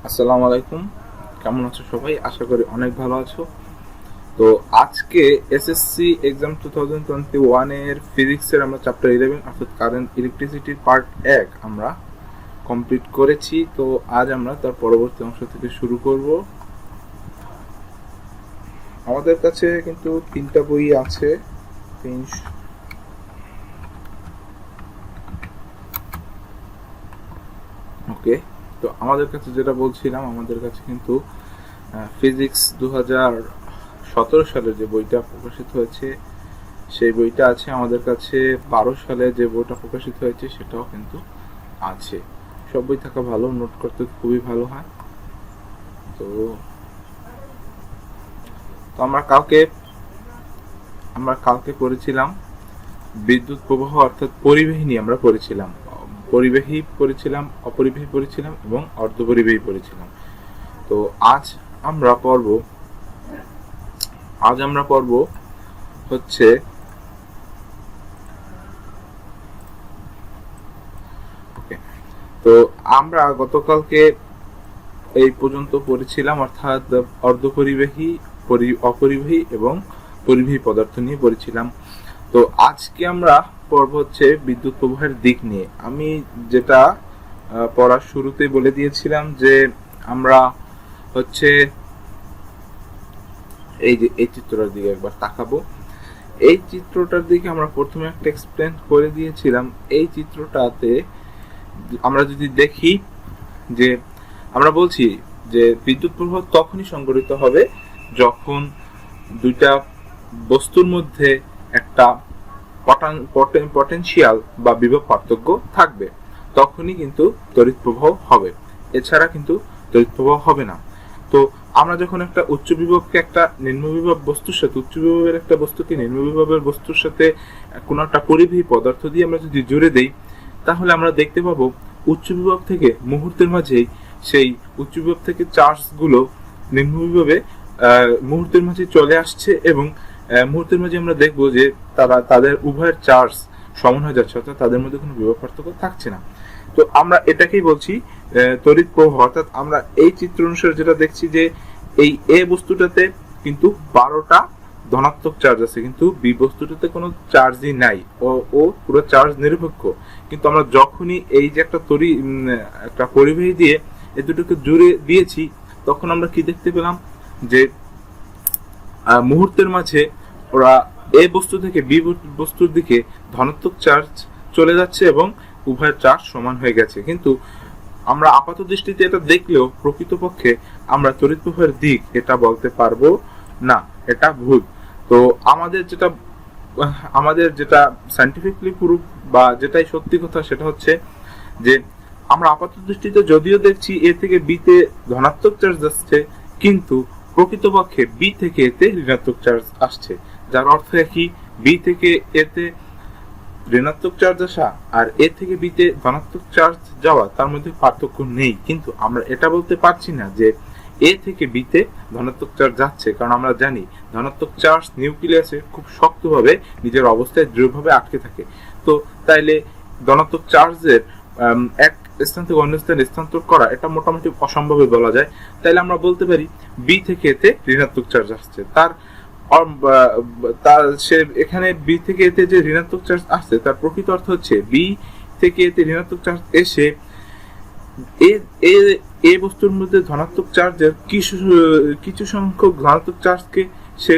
আসসালামু আলাইকুম। কেমন আছো সবাই? আশা করি অনেক ভালো আছো। তো আজকে এসএসসি এক্সাম 2021 এর ফিজিক্সের আমরা চ্যাপ্টার 11 অর্থাৎ কারেন্ট ইলেকট্রিসিটির পার্ট 1 আমরা কমপ্লিট করেছি। তো আজ আমরা তার পরবর্তী অংশ থেকে শুরু করব। আমাদের কাছে কিন্তু তিনটা বই আছে। ওকে, তো আমাদের কাছে যেটা বলছিলাম, আমাদের কাছে কিন্তু ফিজিক্স 2017 সালে যে বইটা প্রকাশিত হয়েছে সেই বইটা আছে। আমাদের কাছে 12 সালে যে বইটা প্রকাশিত হয়েছে সেটাও কিন্তু আছে। সব বই থাকা ভালো, নোট করতে খুবই ভালো হয়। তো তো আমরা কালকে পড়েছিলাম বিদ্যুৎ প্রবাহ অর্থাৎ পরিবাহী নিয়ে আমরা পড়েছিলাম। পরিবাহী পড়েছিলাম, অপরিবাহী পড়েছিলাম এবং অর্ধপরিবাহী পড়েছিলাম। তো আজ আমরা পড়ব হচ্ছে তো আমরা গতকালকে এই পর্যন্ত পড়েছিলাম, অর্থাৎ অর্ধপরিবাহী, অপরিবাহী এবং পরিবাহী পদার্থ নিয়ে পড়েছিলাম। তো আজকে আমরা পড়ব হচ্ছে বিদ্যুৎ প্রবাহের দিক নিয়ে। আমি যেটা পড়ার শুরুতে বলে দিয়েছিলাম যে আমরা হচ্ছে এই যে এই চিত্রটার দিকে একবার তাকাবো। এই চিত্রটার দিকে আমরা প্রথমে একটা এক্সপ্লেন করে দিয়েছিলাম। এই চিত্রটাতে আমরা যদি দেখি যে আমরা বলছি যে বিদ্যুৎ প্রবাহ তখনই সংঘটিত হবে যখন দুইটা বস্তুর মধ্যে একটা পটেনশিয়াল বা বিভব পার্থক্য থাকবে, তখনই কিন্তু তড়িৎ প্রবাহ হবে। এছাড়া কিন্তু তড়িৎ প্রবাহ হবে না। তো আমরা যখন একটা উচ্চ বিভবকে একটা নিম্ন বিভব বস্তুর সাথে, উচ্চ বিভবের একটা বস্তুকে নিম্ন বিভবের বস্তুর সাথে কোনো একটা পরিবাহী পদার্থ দিয়ে আমরা যদি জুড়ে দেই, তাহলে আমরা দেখতে পাবো উচ্চ বিভব থেকে মুহূর্তের মাঝেই সেই উচ্চ বিভব থেকে চার্জগুলো নিম্ন বিভবে মুহূর্তের মাঝে চলে আসছে এবং মুহূর্তের মাঝে আমরা দেখবো যে তাদের উভয়ের চার্জ সমান হয়ে যাচ্ছে, অর্থাৎ তাদের মধ্যে কোনো বিভব পার্থক্য থাকছে না। তো আমরা এটাকেই বলছি তড়িৎ প্রবাহ। অর্থাৎ আমরা এই চিত্র অনুসারে যেটা দেখছি যে এই এ বস্তুটাতে কিন্তু 12টা ধনাত্মক চার্জ আছে, কিন্তু বি বস্তুটাতে কোনো চার্জই নাই, ও পুরো চার্জ নিরপেক্ষ। কিন্তু আমরা যখনই এই যে একটা পরিবাহী দিয়ে এই দুটোকে জুড়ে দিয়েছি, তখন আমরা কি দেখতে পেলাম যে মুহূর্তের মাঝে ওরা এ বস্তু থেকে বি বস্তুর দিকে ধনাত্মক চার্জ চলে যাচ্ছে এবং উভয়ের চার্জ সমান হয়ে গেছে। কিন্তু আমরা আপাত দৃষ্টিতে এটা দেখলেও প্রকৃতপক্ষে আমরা তড়িৎ প্রবাহের দিক এটা বলতে পারবো না, এটা ভুল। তো আমাদের যেটা সায়েন্টিফিকলি প্রুফ বা যেটাই সত্যি কথা সেটা হচ্ছে যে আমরা আপাত দৃষ্টিতে যদিও দেখছি এ থেকে বিতে ধনাত্মক চার্জ আসছে, কিন্তু প্রকৃতপক্ষে বি থেকে এতে ঋণাত্মক চার্জ আসছে, যার অর্থ কি বি থেকে এতে ঋণাত্মক চার্জ আসা আর এ থেকে বিতে ধনাত্মক চার্জ যাওয়া, তার মধ্যে পার্থক্য নেই। কিন্তু আমরা এটা বলতে পারছি না যে এ থেকে বিতে ধনাত্মক চার্জ যাচ্ছে, কারণ আমরা জানি ধনাত্মক চার্জ নিউক্লিয়াসে খুব শক্তভাবে নিজের অবস্থায় দৃঢ়ভাবে আটকে থাকে। তো তাইলে ধনাত্মক চার্জের এক স্থান থেকে অন্য স্থানে স্থানান্তর করা এটা মোটামুটি অসম্ভব বলা যায়। তাইলে আমরা বলতে পারি বি থেকে এতে ঋণাত্মক চার্জ আসছে, সে এখানে বি থেকে এতে যে ঋণাত্মক চার্জ আসছে তার প্রকৃত অর্থ হচ্ছে বি থেকে এতে ঋণাত্মক চার্জ এসে এ বস্তুর মধ্যে ধনাত্মক চার্জের কিছু সংখ্যক ধনাত্মক চার্জকে সে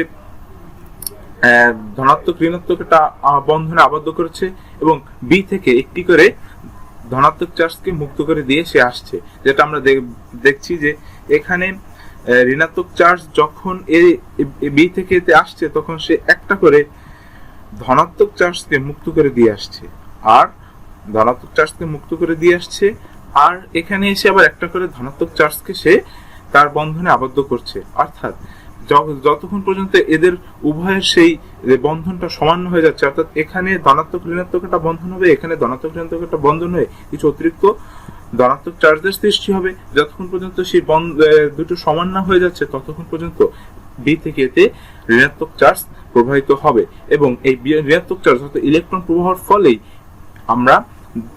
ধনাত্মক ঋণাত্মক একটা বন্ধনে আবদ্ধ করেছে এবং বি থেকে একটি করে ধনাত্মক চার্জকে মুক্ত করে দিয়ে সে আসছে। যেটা আমরা দেখছি যে এখানে ঋণাত্মক চার্জ যখন বি থেকে এতে আসছে, তখন সে একটা করে ধনাত্মক চার্জকে মুক্ত করে দিয়ে আসছে, আর ধনাত্মক চার্জকে মুক্ত করে দিয়ে আসছে, আর এখানে এসে আবার একটা করে ধনাত্মক চার্জকে সে তার বন্ধনে আবদ্ধ করছে। অর্থাৎ যতক্ষণ পর্যন্ত এদের উভয়ের সেই বন্ধনটা সমান হয়ে যাচ্ছে, অর্থাৎ এখানে ধনাত্মক ঋণাত্মক একটা বন্ধন হবে, এখানে ধনাত্মক ঋণাত্মক একটা বন্ধন হয়ে কিছু অতিরিক্ত ধনাত্মক চার্জের সৃষ্টি হবে। যতক্ষণ পর্যন্ত সেই দুটো সমান না হয়ে যাচ্ছে, ততক্ষণ পর্যন্ত বি থেকে এতে ঋণাত্মক চার্জ প্রবাহিত হবে এবং এই ঋণাত্মক চার্জ অর্থাৎ ইলেকট্রন প্রবাহের ফলেই আমরা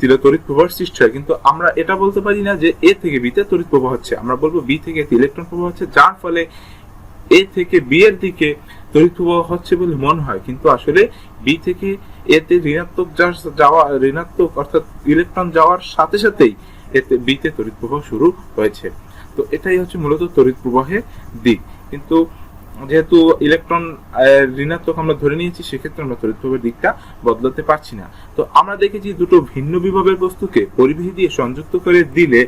দিলে তড়িৎ প্রবাহের সৃষ্টি হয়। কিন্তু আমরা এটা বলতে পারি না যে এ থেকে বিতে তড়িৎ প্রবাহ হচ্ছে, আমরা বলবো বি থেকে এতে ইলেকট্রন প্রবাহ হচ্ছে, যার ফলে এ থেকে বি এর দিকে তড়িৎ প্রবাহ হচ্ছে বলে মনে হয়, কিন্তু আসলে বি থেকে এতে ঋণাত্মক ঋণাত্মক অর্থাৎ ইলেকট্রন যাওয়ার সাথে সাথেই এতে বিতে তড়িৎ প্রবাহ শুরু হয়েছে। তো এটাই হচ্ছে মূলত তড়িৎ প্রবাহের দিক। কিন্তু যেহেতু ইলেকট্রন ঋণাত্মক আমরা ধরে নিয়েছি, সেক্ষেত্রে আমরা তড়িৎ প্রবাহের দিকটা বদলাতে পারছি না। তো আমরা দেখেছি দুটো ভিন্ন বিভবের বস্তুকে পরিবাহী দিয়ে সংযুক্ত করে দিলে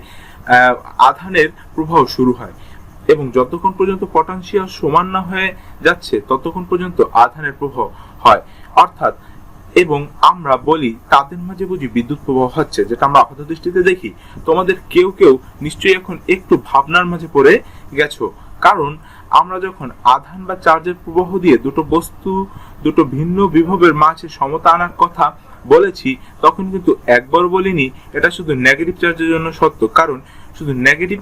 আধানের প্রবাহ শুরু হয়, এবং যতক্ষণ পর্যন্ত পটেনশিয়াল সমান না হয়ে যাচ্ছে ততক্ষণ পর্যন্ত আধানের প্রবাহ হয়। অর্থাৎ এবং আমরা বলি তাদের মাঝে বুঝি বিদ্যুৎ প্রবাহ হচ্ছে, যেটা আমরা আপাত দৃষ্টিতে দেখি। তোমাদের কেউ কেউ নিশ্চয়ই এখন একটু ভাবনার মাঝে পড়ে গেছো, কারণ আমরা যখন আধান বা চার্জের প্রবাহ দিয়ে দুটো ভিন্ন বিভবের মাঝে সমতা আনার কথা বলেছি, তখন কিন্তু একবার বলিনি এটা শুধু নেগেটিভ চার্জের জন্য সত্য, কারণ শুধু নেগেটিভ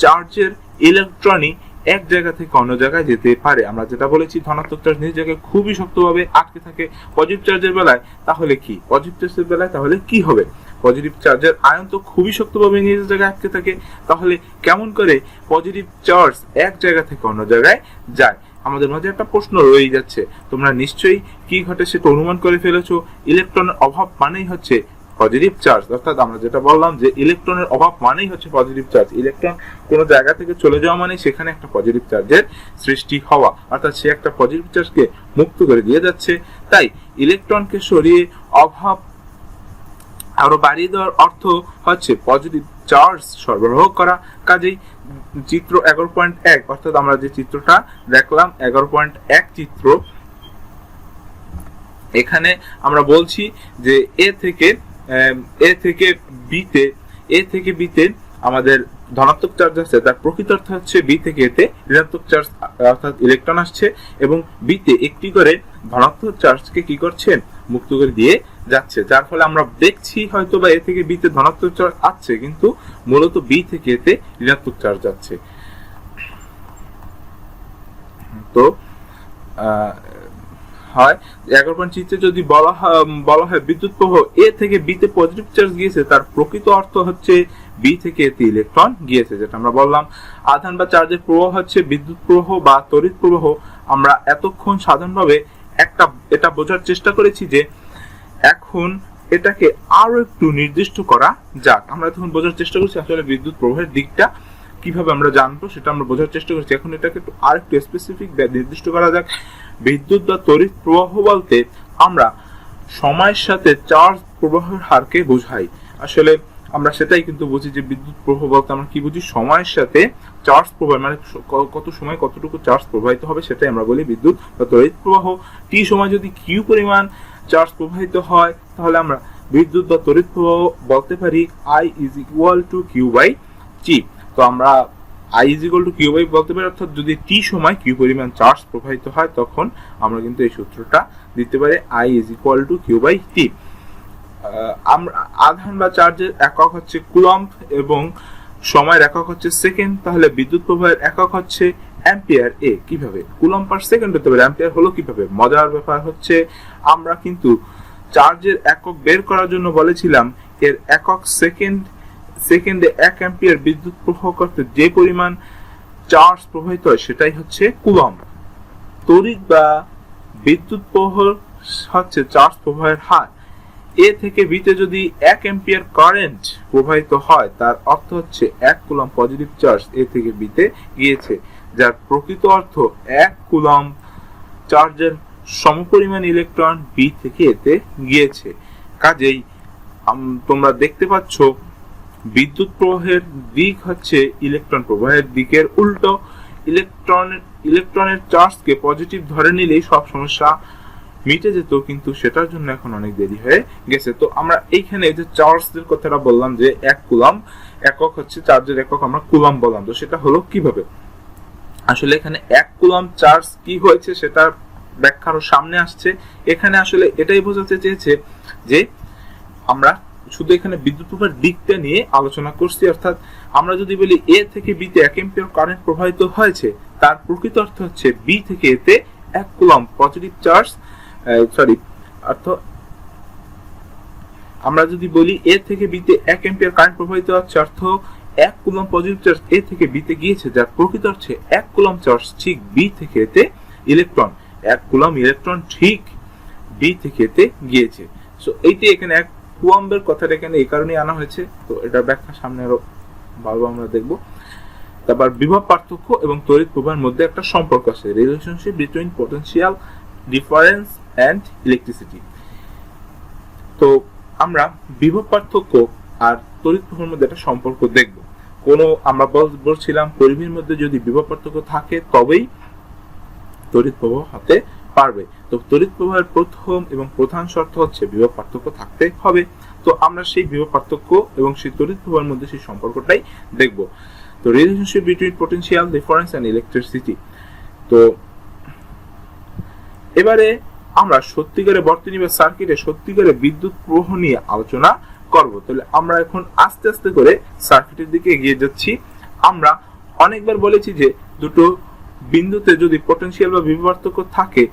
চার্জের ইলেকট্রনই এক জায়গা থেকে অন্য জায়গায় যেতে পারে। আমরা যেটা বলেছি ধনাত্মক চার্জ নিজ জায়গায় খুবই শক্তভাবে আটকে থাকে। পজিটিভ চার্জের বেলায় তাহলে কি? হবে? পজিটিভ চার্জের আয়ন তো খুবই শক্তভাবে নিজ জায়গায় আটকে থাকে, তাহলে কেমন করে পজিটিভ চার্জ এক জায়গা থেকে অন্য জায়গায় যায়? আমাদের মাঝে একটা প্রশ্ন রয়ে যাচ্ছে। তোমরা নিশ্চয়ই কি ঘটে সেটা অনুমান করে ফেলেছো। ইলেকট্রনের অভাব মানেই হচ্ছে পজিটিভ চার্জ, অর্থাৎ আমরা যেটা বললাম যে ইলেকট্রনের অভাব মানেই হচ্ছে পজিটিভ চার্জ। ইলেকট্রন কোনো জায়গা থেকে চলে যাওয়া মানে সেখানে একটা পজিটিভ চার্জের সৃষ্টি হওয়া, অর্থাৎ সে একটা পজিটিভ চার্জকে মুক্ত করে দিয়ে যাচ্ছে। তাই ইলেকট্রনকে সরিয়ে অভাব আরো বাড়িয়ে দেওয়ার অর্থ হচ্ছে পজিটিভ চার্জ সরবরাহ করা। কাজেই চিত্র 11.1 অর্থাৎ আমরা যে চিত্রটা দেখলাম 11.1 চিত্র, এখানে আমরা বলছি যে এ থেকে বিতে আমাদের ধনাত্মক চার্জ আছে, তার প্রকৃত অর্থ হচ্ছে বি থেকে এতে ঋণাত্মক চার্জ অর্থাৎ ইলেকট্রন আসছে, এবং বিতে একটি করে ধনাত্মক চার্জকে কি করছেন? মুক্ত করে দিয়ে যাচ্ছে। যার ফলে আমরা দেখছি হয়তো বা এ থেকে বিতে ধনাত্মক চার্জ আসছে, কিন্তু মূলত বি থেকে এতে ঋণাত্মক চার্জ যাচ্ছে। তো হয় 11 চিত্রে যদি বলা হয় বিদ্যুৎ প্রবাহ এ থেকে বিতে পজিটিভ চার্জ গিয়েছে, তার প্রকৃত অর্থ হচ্ছে বি থেকে এতে ইলেকট্রন গিয়েছে। যেটা আমরা বললাম আধান বা চার্জের প্রবাহ হচ্ছে বিদ্যুৎ প্রবাহ বা তড়িৎ প্রবাহ। আমরা এতক্ষণ সাধারণভাবে এটা বোঝার চেষ্টা করেছি, যে এখন এটাকে আরো একটু নির্দিষ্ট করা যাক। আমরা তখন বোঝার চেষ্টা করছি আসলে বিদ্যুৎ প্রবাহের দিকটা কিভাবে আমরা জানবো, সেটা আমরা বোঝার চেষ্টা করছি। এখন এটাকে একটু আর একটু স্পেসিফিক নির্দিষ্ট করা যাক। বিদ্যুৎ বা তড়িৎ প্রবাহ বলতে আমরা সময়ের সাথে চার্জ প্রবাহের হারকে বোঝাই। আসলে আমরা সেটাই কিন্তু বুঝি যে বিদ্যুৎ প্রবাহ বলতে আমরা কি বুঝি? সময়ের সাথে চার্জ প্রবাহ, মানে কত সময় কতটুকু চার্জ প্রবাহিত হবে সেটাই আমরা বলি বিদ্যুৎ বা তড়িৎ প্রবাহ। টি সময় যদি কিউ পরিমাণ চার্জ প্রবাহিত হয়, তাহলে আমরা বিদ্যুৎ বা তড়িৎ প্রবাহ বলতে পারি I = Q/T। তো আমরা I = Q/ বলতে পারি, অর্থাৎ যদি টি সময় কিউ পরিমাণ চার্জ প্রবাহিত হয়, তখন আমরা কিন্তু এই সূত্রটা দিতে পারি I = Q/T। আমরা আধান বা চার্জের একক হচ্ছে কুলম্ব এবং সময়ের একক হচ্ছে সেকেন্ড, তাহলে বিদ্যুৎ প্রবাহের একক হচ্ছে অ্যাম্পিয়ার। কিভাবে কুলম্ব পার সেকেন্ড হতে পারে, অ্যাম্পিয়ার হলো কিভাবে? মজার ব্যাপার হচ্ছে আমরা কিন্তু চার্জের একক বের করার জন্য বলেছিলাম এর একক সেকেন্ডে 1 অ্যাম্পিয়ার বিদ্যুৎ প্রবাহ করতে যে পরিমাণ চার্জ প্রবাহিত হয় সেটাই হচ্ছে কুলম্ব। তড়িৎ বা বিদ্যুৎ প্রবাহ হচ্ছে চার্জ প্রবাহের হার। এ থেকে বিতে যদি 1 অ্যাম্পিয়ার কারেন্ট প্রবাহিত হয়, তার অর্থ হচ্ছে 1 কুলম্ব পজিটিভ চার্জ এ থেকে বিতে গিয়েছে, যার প্রকৃত অর্থ 1 কুলম্ব চার্জের সমপরিমাণ ইলেকট্রন বি থেকে এতে গিয়েছে। কাজেই তোমরা দেখতে পাচ্ছ বিদ্যুৎ প্রবাহের দিক হচ্ছে ইলেকট্রন প্রবাহের দিকের উল্টো। ইলেকট্রনের চার্জকে পজিটিভ ধরে নিলেই সব সমস্যা মিটে যেত, কিন্তু সেটার জন্য এখন অনেক দেরি হয়ে গেছে। তো আমরা এইখানে যে চার্জের কথাটা বললাম যে 1 কুলম্ব একক হচ্ছে চার্জের একক, আমরা কুলম্ব বললাম। তো সেটা হলো কিভাবে? আসলে এখানে 1 কুলম্ব চার্জ কি হয়েছে সেটা ব্যাখ্যা আরো সামনে আসছে। এখানে আসলে এটাই বোঝাতে চেয়েছে যে আমরা শুধু এখানে বিদ্যুৎ প্রবাহের দিকটা নিয়ে আলোচনা করছি, অর্থাৎ আমরা যদি বলি এ থেকে বিতে 1 অ্যাম্পিয়ার কারেন্ট প্রবাহিত হয়েছে, তার প্রকৃত অর্থ হচ্ছে বি থেকে এতে 1 কুলম্ব পজিটিভ চার্জ আমরা যদি বলি এ থেকে বিতে 1 অ্যাম্পিয়ার কারেন্ট প্রবাহিত হচ্ছে, অর্থ 1 কুলম্ব পজিটিভ চার্জ এ থেকে বিতে গিয়েছে, যার প্রকৃত অর্থে 1 কুলম্ব চার্জ ঠিক বি থেকে এতে ইলেকট্রন, 1 কুলম্ব ইলেকট্রন ঠিক বি থেকে এতে গিয়েছে। সো এইটি এখানে 1 কুলম্বের কথাটা এখানে এই কারণেই আনা হয়েছে। তো এটা ব্যাখ্যা সামনে আরো ভালো আমরা দেখব। তারপর বিভব পার্থক্য এবং তড়িৎ প্রবাহের মধ্যে একটা সম্পর্ক আছে, relationship between potential difference and electricity. তো আমরা বিভব পার্থক্য আর তড়িৎ প্রবাহের মধ্যে একটা সম্পর্ক দেখব। আমরা বলছিলাম পরিবাহীর মধ্যে যদি বিভব পার্থক্য থাকে তবেই তড়িৎ প্রবাহ হতে পারবে। তো তড়িৎ প্রবাহের প্রথম এবং প্রধান শর্ত হচ্ছে বিভব পার্থক্য থাকতে হবে। তো আমরা সেই বিভব পার্থক্য এবং সেই তড়িৎ প্রবাহের মধ্যে সেই সম্পর্কটাই দেখব। তো relationship between potential difference and electricity. তো এবারে আমরা সত্যিকারে বর্তনী বা সার্কিটে সত্যিকারে বিদ্যুৎ প্রবাহ নিয়ে আলোচনা করব। তাহলে আমরা এখন আস্তে আস্তে করে সার্কিটের দিকে এগিয়ে যাচ্ছি। আমরা অনেকবার বলেছি যে দুটো বিন্দুতে যদি পোটেনশিয়াল বা বিভব পার্থক্য থাকে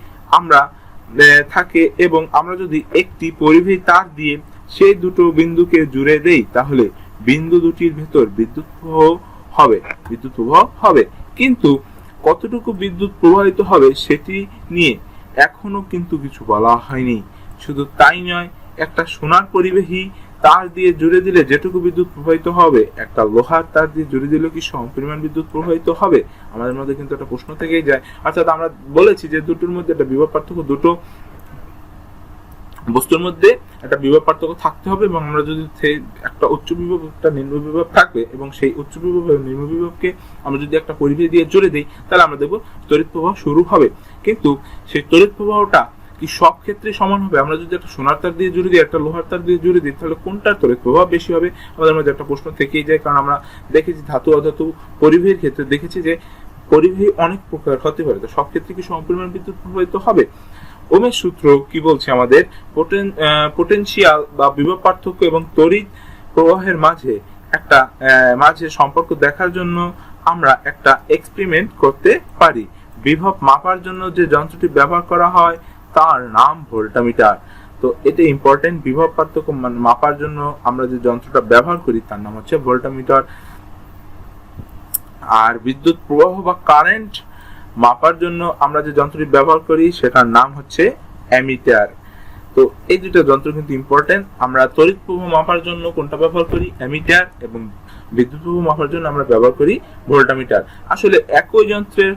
এবং আমরা যদি একটি পরিবাহী তার দিয়ে সেই দুটো বিন্দুকে জুড়ে দেই, তাহলে বিন্দু দুটির ভেতর বিদ্যুৎ প্রবাহ হবে। কিন্তু কতটুকু বিদ্যুৎ প্রবাহিত হবে সেটি নিয়ে এখনো কিন্তু কিছু বলা হয়নি। শুধু তাই নয়, একটা সোনার পরিবাহী তার দিয়ে জুড়ে দিলে যেটুকু বিদ্যুৎ প্রবাহিত হবে, একটা লোহার তার দিয়ে জুড়ে দিলে কি সমপরিমাণ বিদ্যুৎ প্রবাহিত হবে? আমাদের মধ্যে কিন্তু একটা প্রশ্ন থেকেই যায়। অর্থাৎ আমরা বলেছি যে দুটোর মধ্যে একটা বিভব পার্থক্য, দুটো বস্তুর মধ্যে একটা বিভব পার্থক্য থাকতে হবে এবং আমরা যদি একটা উচ্চ বিভব একটা নিম্ন বিভব থাকবে এবং সেই উচ্চ বিভব এবং নিম্ন বিভবকে আমরা যদি একটা পরিবাহী দিয়ে জুড়ে দিই, তাহলে আমরা দেখব তড়িৎ প্রবাহ শুরু হবে। কিন্তু সেই তড়িৎ প্রবাহটা কি সব ক্ষেত্রে সমান হবে? আমরা যদি একটা সোনার তার দিয়ে জুড়ে দিই, একটা লোহার তার দিয়ে জুড়ে দিই, তাহলে কোনটার তড়িৎ প্রবাহ বেশি হবে? আমাদের মধ্যে একটা প্রশ্ন থেকেই যায়। কারণ আমরা দেখেছি ধাতু অধাতু পরিবাহীর ক্ষেত্রে দেখেছি যে পরিবাহী অনেক প্রকার হতে পারে, তো সব ক্ষেত্রে কি সমপরিমাণ বিদ্যুৎ প্রবাহিত হবে? ওমের সূত্র কি বলছে আমাদের? পোটেনশিয়াল বা বিভব পার্থক্য এবং তড়িৎ প্রবাহের মাঝে সম্পর্ক দেখার জন্য আমরা একটা এক্সপেরিমেন্ট করতে পারি। বিভব মাপার জন্য যে যন্ত্রটি ব্যবহার করা হয় তার নাম ভোল্টামিটার। তো এটা ইম্পর্টেন্ট। বিভব পার্থক্য মাপার জন্য আমরা যে যন্ত্রটা ব্যবহার করি তার নাম হচ্ছে ভোল্টামিটার। আর বিদ্যুৎ প্রবাহ বা কারেন্ট মাপার জন্য আমরা যে যন্ত্রটি ব্যবহার করি সেটার নাম হচ্ছে অ্যামিটার। তো এই দুটো যন্ত্র কিন্তু ইম্পর্টেন্ট। আমরা তড়িৎ প্রবাহ মাপার জন্য কোনটা ব্যবহার করি? অ্যামিটার। এবং বিদ্যুৎ প্রবাহ মাপার জন্য আমরা ব্যবহার করি ভোল্টামিটার। আসলে একই যন্ত্রের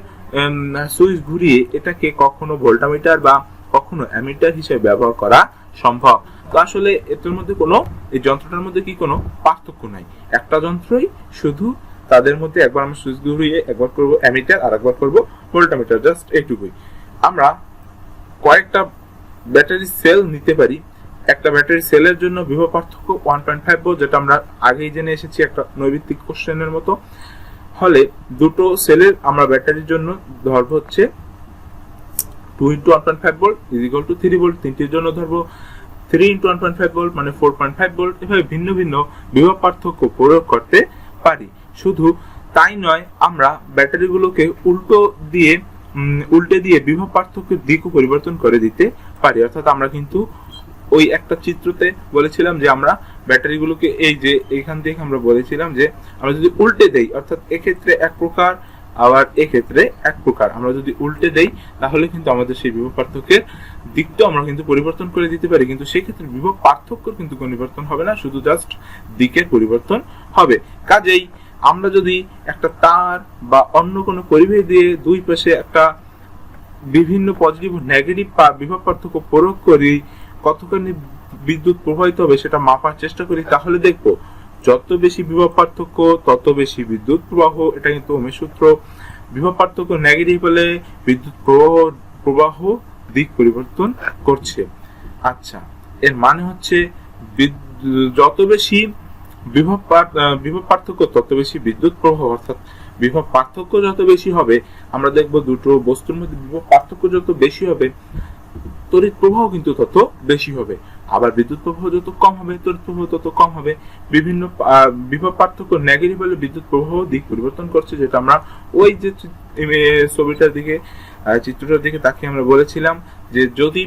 সুইচ ঘুরিয়ে এটাকে কখনো ভোল্টামিটার বা কখনো অ্যামিটার হিসেবে ব্যবহার করা সম্ভব। তো আসলে এটার মধ্যে এই যন্ত্রটার মধ্যে কি কোনো পার্থক্য নাই, একটা যন্ত্রই, শুধু তাদের মধ্যে একবার আমরা সুইচ ঘুরিয়ে একবার করব অ্যামিটার আর একবার করব ভোল্টামিটার, জাস্ট এইটুকুই। আমরা কয়েকটা ব্যাটারি সেল নিতে পারি। একটা ব্যাটারি সেলের জন্য বিভব পার্থক্য 1.5 ভোল্ট, যেটা আমরা আগেই জেনে এসেছি একটা নৈর্ব্যক্তিক কোশ্চেনের মতো। হলে দুটো সেলের আমরা ব্যাটারির জন্য ধরবো হচ্ছে 2 × 1.5 ভোল্ট = 3 ভোল্ট। তিনটির জন্য ধরবো 3 × 1.5 ভোল্ট মানে 4.5 ভোল্ট। এভাবে ভিন্ন ভিন্ন বিভব পার্থক্য প্রয়োগ করতে পারি। শুধু তাই নয়, আমরা ব্যাটারিগুলোকে উল্টে দিয়ে বিভব পার্থক্যের দিকও পরিবর্তন করে দিতে পারি। অর্থাৎ আমরা কিন্তু ওই একটা চিত্রতে বলেছিলাম যে আমরা ব্যাটারিগুলোকে এই যে এখান থেকে আমরা বলেছিলাম যে আমরা যদি উল্টে দেই, অর্থাৎ এক্ষেত্রে এক প্রকার আবার এক্ষেত্রে এক প্রকার, আমরা যদি উল্টে দেই তাহলে কিন্তু আমাদের সেই বিভব পার্থক্যের দিকটা আমরা কিন্তু পরিবর্তন করে দিতে পারি। কিন্তু সেই ক্ষেত্রে বিভব পার্থক্য কিন্তু পরিবর্তন হবে না, শুধু জাস্ট দিকের পরিবর্তন হবে। কাজেই আমরা যদি একটা তার বা অন্য কোনো পরিবাহী দিয়ে দুই পাশে একটা বিভিন্ন পজিটিভ ও নেগেটিভ বিভব পার্থক্য প্রয়োগ করি, কতখানি বিদ্যুৎ প্রবাহিত হবে সেটা মাপার চেষ্টা করি, তাহলে দেখবো যত বেশি বিভব পার্থক্য তত বেশি বিদ্যুৎ প্রবাহ। এটা কিন্তু ওহমের সূত্র। বিভব পার্থক্য নেগেটিভ হলে বিদ্যুৎ প্রবাহ দিক পরিবর্তন করছে। আচ্ছা, এর মানে হচ্ছে যত বেশি বিভব পার্থক্য তত বেশি বিদ্যুৎ প্রবাহ, অর্থাৎ বিভব পার্থক্য যত বেশি হবে, আমরা দেখব দুটো বস্তুর মধ্যে বিভব পার্থক্য যত বেশি হবে তড়িৎ প্রবাহ কিন্তু তত বেশি হবে। আবার বিদ্যুৎ প্রবাহ যত কম হবে তড়িৎ প্রবাহ তত কম হবে। বিভিন্ন বিভব পার্থক্য নেগেটিভ হলে বিদ্যুৎ প্রবাহ দিক পরিবর্তন করছে, যেটা আমরা ওই যে ছবিটার দিকে চিত্রটার দিকে তাকিয়ে আমরা বলেছিলাম যে যদি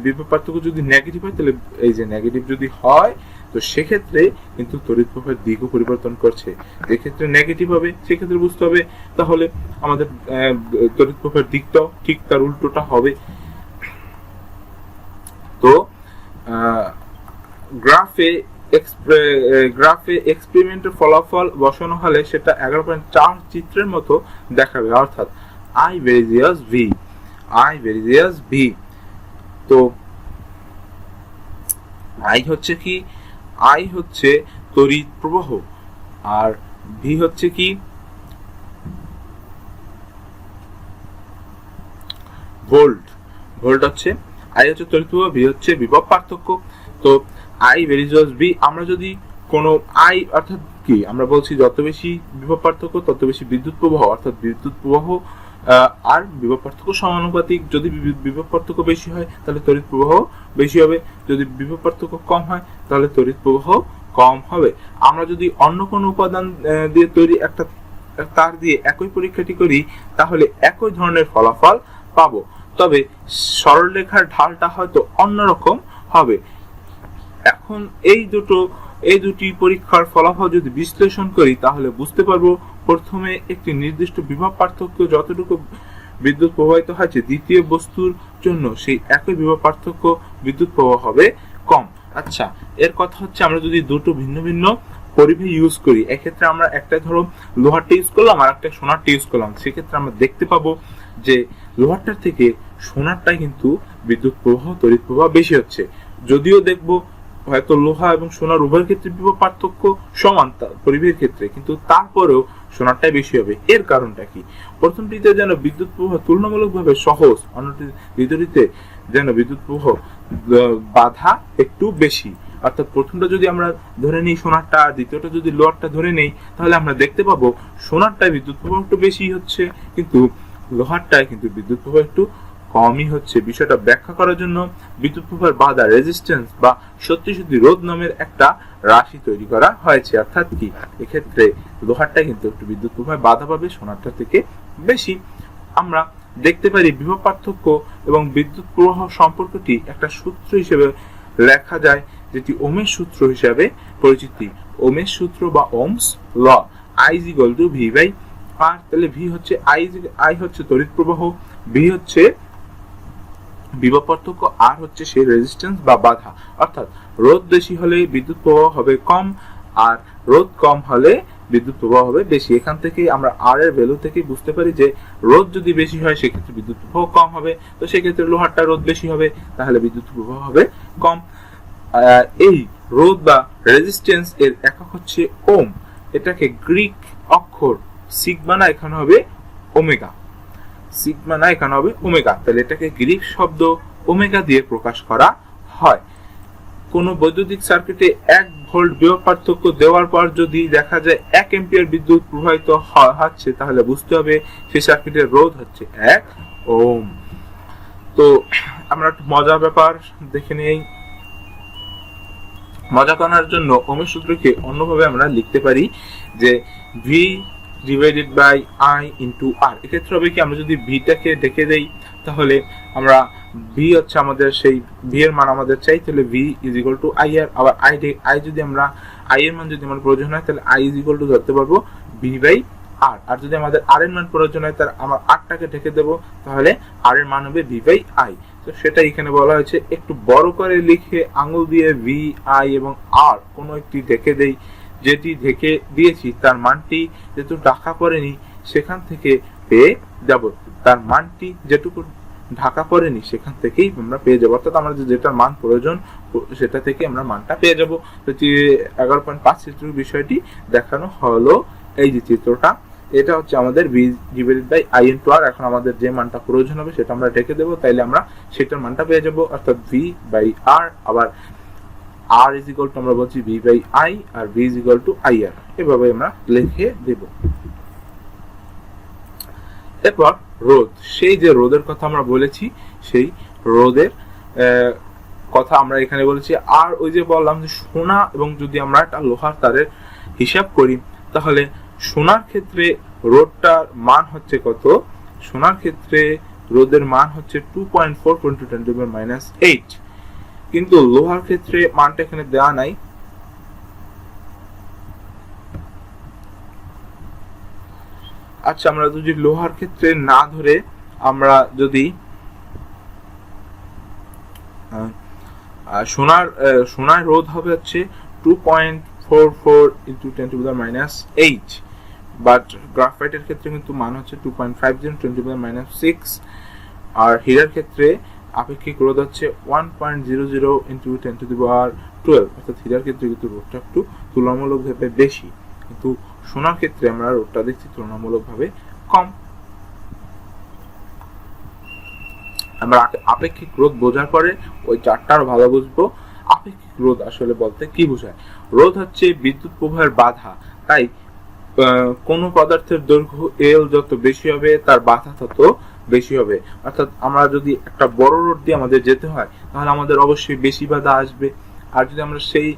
বিভব পার্থক্য যদি নেগেটিভ হয় তাহলে এই যে নেগেটিভ যদি হয় তো সেক্ষেত্রে কিন্তু তড়িৎ প্রবাহের দিকও পরিবর্তন করছে। যে ক্ষেত্রে নেগেটিভ হবে সেক্ষেত্রে বুঝতে হবে তাহলে আমাদের তড়িৎ প্রবাহের দিকটাও ঠিক তার উল্টোটা হবে। তো গ্রাফে এক্সপেরিমেন্টের ফলাফল বসানো হলে সেটা 11.4 চিত্রের মতো দেখাবে, অর্থাৎ I ভেরিজিয়াস V। তো I হচ্ছে কি, I হচ্ছে তড়িৎ প্রবাহ, আর V হচ্ছে কি ভোল্ট হচ্ছে I হচ্ছে তড়িৎ প্রবাহ, V হচ্ছে বিভব পার্থক্য। তো I ভেরিজিয়াস V, আমরা যদি কোনো I অর্থাৎ কি আমরা বলছি যত বেশি বিভব পার্থক্য তত বেশি বিদ্যুৎ প্রবাহ, অর্থাৎ বিদ্যুৎ প্রবাহ আর বিভব পার্থক্য সমানুপাতিক। যদি বিভব পার্থক্য বেশি হয় তাহলে তড়িৎ প্রবাহ বেশি হবে, যদি বিভব পার্থক্য কম হয় তাহলে তড়িৎ প্রবাহ কম হবে। আমরা যদি অন্য কোনো উপাদান দিয়ে তৈরি একটা তার দিয়ে একই পরীক্ষাটি করি তাহলে একই ধরনের ফলাফল পাবো, তবে সরলরেখার ঢালটা হয়তো অন্যরকম হবে। এখন এই দুটি পরীক্ষার ফলাফল যদি বিশ্লেষণ করি তাহলে বুঝতে পারবো প্রথমে একটি নির্দিষ্ট বিভব পার্থক্য যতটুকু বিদ্যুৎ প্রবাহিত হয়েছে দ্বিতীয় বস্তুর জন্য সেই একই বিভব পার্থক্য বিদ্যুৎ প্রবাহ হবে কম। আচ্ছা, এর কথা হচ্ছে আমরা যদি দুটো ভিন্ন ভিন্ন পরিবাহী ইউজ করি, এক্ষেত্রে আমরা একটা ধরো লোহারটা ইউজ করলাম আর একটা সোনারটা ইউজ করলাম, সেক্ষেত্রে আমরা দেখতে পাবো যে লোহারটার থেকে সোনারটাই কিন্তু বিদ্যুৎ প্রবাহ তড়িৎ প্রবাহ বেশি হচ্ছে। যদিও দেখবো হয়তো লোহা এবং সোনার উভয়ের ক্ষেত্রে বিভব পার্থক্য সমান পরিবাহীর ক্ষেত্রে, কিন্তু তারপরেও সোনারটাই বেশি হবে। এর কারণটা কি? প্রথমটিতে যেন বিদ্যুৎ প্রবাহ তুলনামূলকভাবে সহজ, দ্বিতীয়টিতে যেন বিদ্যুৎ প্রবাহ বাধা একটু বেশি। অর্থাৎ প্রথমটা যদি আমরা ধরে নিই সোনারটা, দ্বিতীয়টা যদি লোহারটা ধরে নেই, তাহলে আমরা দেখতে পাবো সোনারটায় বিদ্যুৎ প্রবাহ একটু বেশি হচ্ছে কিন্তু লোহারটায় কিন্তু বিদ্যুৎ প্রবাহ একটু কমই হচ্ছে। বিষয়টা ব্যাখ্যা করার জন্য বিদ্যুৎ প্রবাহের বাধা রেজিস্ট্যান্স বা সত্যি রোধ নামের একটা রাশি তৈরি করা হয়েছে। অর্থাৎ কি, এক্ষেত্রে লোহারটা কিন্তু একটু বিদ্যুৎ প্রবাহে বাধা পাবে সোনারটা থেকে বেশি। আমরা দেখতে পারি বিভব পার্থক্য এবং বিদ্যুৎ প্রবাহ সম্পর্কটি একটা সূত্র হিসেবে লেখা যায়, যেটি ওমের সূত্র হিসেবে পরিচিতি। ওমের সূত্র বা ওমস ল, I = V/R। তাহলে V হচ্ছে I হচ্ছে তড়িৎ প্রবাহ, V হচ্ছে বিভব পার্থক্য, আর হচ্ছে সেই রেজিস্ট্যান্স বা বাধা। অর্থাৎ রোধ বেশি হলে বিদ্যুৎ প্রবাহ হবে কম আর রোধ কম হলে বিদ্যুৎ প্রবাহ হবে বেশি। এখান থেকে আমরা আর এর ভ্যালু থেকে বুঝতে পারি যে রোধ যদি বেশি হয় সেক্ষেত্রে বিদ্যুৎ প্রবাহ কম হবে, তো সেক্ষেত্রে লোহারটা রোধ বেশি হবে তাহলে বিদ্যুৎ প্রবাহ হবে কম। এই রোধ বা রেজিস্ট্যান্স এর একক হচ্ছে ওম। এটাকে গ্রিক অক্ষর সিগমা না এখানে হবে ওমেগা, সিগমা না এখানে হবে ওমেগা। তাহলে এটাকে গ্রিক শব্দ ওমেগা দিয়ে প্রকাশ করা হয়। কোন বৈদ্যুতিক সার্কিটে 1 ভোল্ট বিভব পার্থক্য দেওয়ার পর যদি দেখা যায় 1 অ্যাম্পিয়ার বিদ্যুৎ প্রবাহিত হচ্ছে তাহলে বুঝতে হবে সেই সার্কিটের রোধ হচ্ছে 1 ওম। তো আমরা একটু মজার ব্যাপার দেখে নেই। মজা করার জন্য ওমের সূত্রকে অন্যভাবে আমরা লিখতে পারি যে V divided by I into R। এক্ষেত্রে হবে কি, আমরা যদি ভিটাকে ডেকে দেই তাহলে আমরা V হচ্ছে আমাদের সেই V এর মান আমাদের চাই, তাহলে V = IR। আবার I যদি আমরা I এর মান যদি আমার প্রয়োজন হয় তাহলে I = ধরতে পারবো V/R। আর যদি আমাদের R এর মান প্রয়োজন হয় তাহলে আমরা R-টাকে ঢেকে দেব, তাহলে R এর মান হবে V/I। তো সেটা এখানে বলা হয়েছে। একটু বড় করে লিখে আঙুল দিয়ে V, I এবং R কোনো একটি ঢেকে দেই, যেটি ঢেকে দিয়েছি তার মানটি যেহেতু ঢাকা পড়েনি সেখান থেকে পেয়ে যাব, তার মানটি যেটুকু ঢাকা পড়েনি সেখান থেকেই আমরা পেয়ে যাবো। অর্থাৎ আমাদের যেটার মান প্রয়োজন সেটা থেকে আমরা মানটা পেয়ে যাবো। তো 11.5 চিত্রের বিষয়টি দেখানো হলো। এই যে চিত্রটা, এটা হচ্ছে আমাদের V divided by I into R। এখন আমাদের যে মানটা প্রয়োজন হবে সেটা আমরা ঢেকে দেবো, তাইলে আমরা সেটার মানটা পেয়ে যাবো, অর্থাৎ V/R। আবার R = আমরা বলছি V/I আর V = IR, এভাবে আমরা লিখে দেব। এরপর রোধ, সেই যে রোধের কথা আমরা বলেছি সেই রোধের কথা আমরা এখানে বলেছি। আর ওই যে বললাম যে সোনা এবং যদি আমরা একটা লোহার তারের হিসাব করি, তাহলে সোনার ক্ষেত্রে রোধটার মান হচ্ছে কত? সোনার ক্ষেত্রে রোধের মান হচ্ছে 2.4 × 10⁻⁸। কিন্তু লোহার ক্ষেত্রে মানটা এখানে দেওয়া নাই। আচ্ছা, আমরা যদি লোহার ক্ষেত্রে না ধরে আমরা যদি সোনার রোধ হবে হচ্ছে 2.44 × 10⁻⁸, বাট গ্রাফাইটের ক্ষেত্রে কিন্তু মান হচ্ছে 2.50 × 10⁻⁶। আর হীরার ক্ষেত্রে আপেক্ষিক রোধ হচ্ছে 1.00 × 10⁻12। অর্থাৎ হীরার ক্ষেত্রে কিন্তু রোধটা একটু তুলনামূলকভাবে বেশি, কিন্তু সোনার ক্ষেত্রে আমরা রোধটা দেখছি তুলনামূলকভাবে কম। আমরা আপেক্ষিক রোধ বোঝার পরে ওই চারটা আরো ভালো বুঝবো। আপেক্ষিক রোধ আসলে বলতে কি বোঝায়? রোধ হচ্ছে বিদ্যুৎ প্রবাহের বাধা। তাই কোন পদার্থের দৈর্ঘ্য এল যত বেশি হবে তার বাধা তত বেশি হবে। অর্থাৎ আমরা যদি একটা বড় রোড দিয়ে আমাদের যেতে হয়, তাহলে আমাদের অবশ্যই বেশি বাধা আসবে। আর যদি আমরা সেই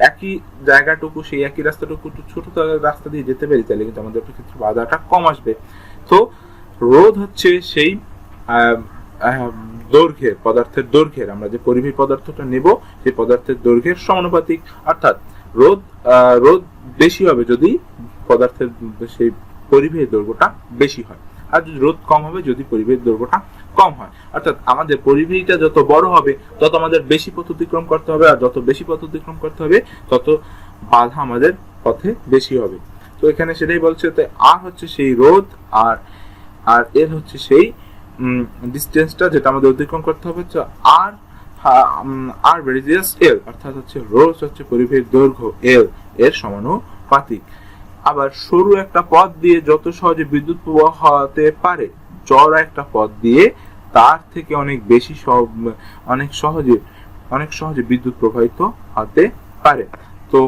একই জায়গাটুকু, সেই একই রাস্তাটুকু ছোট রাস্তা দিয়ে যেতে পারি, তাহলে কিন্তু আমাদের ক্ষেত্রে বাধাটা কম আসবে। তো রোধ হচ্ছে সেই দৈর্ঘ্যের, পদার্থের দৈর্ঘ্যের, আমরা যে পরিবাহী পদার্থটা নেব সেই পদার্থের দৈর্ঘ্যের সমানুপাতিক। অর্থাৎ রোধ বেশি হবে যদি পদার্থের সেই পরিবাহী দৈর্ঘ্যটা বেশি হয়, আর যদি রোধ কম হবে যদি পরিবাহী দৈর্ঘ্যটা কম হয়। অর্থাৎ আমাদের পরিবাহীটা যত বড় হবে তত আমাদের বেশি পথ অতিক্রম করতে হবে, আর যত বেশি পথ অতিক্রম করতে হবে তত বাধা আমাদের পথে বেশি হবে। তো এখানে সেটাই বলছে। তাই আর হচ্ছে সেই রোধ, আর এর হচ্ছে সেই ডিসটেন্সটা যেটা আমাদের অতিক্রম করতে হবে। আর রেডিয়াস এল, অর্থাৎ হচ্ছে রোধ হচ্ছে পরিবাহীর দৈর্ঘ্য এল এর সমানুপাতিক। আবার সরু একটা পথ দিয়ে যত সহজে বিদ্যুৎ প্রবাহ হতে পারে, চওড়া একটা পথ দিয়ে তার থেকে অনেক সহজে বিদ্যুৎ প্রবাহিত হতে পারে। তো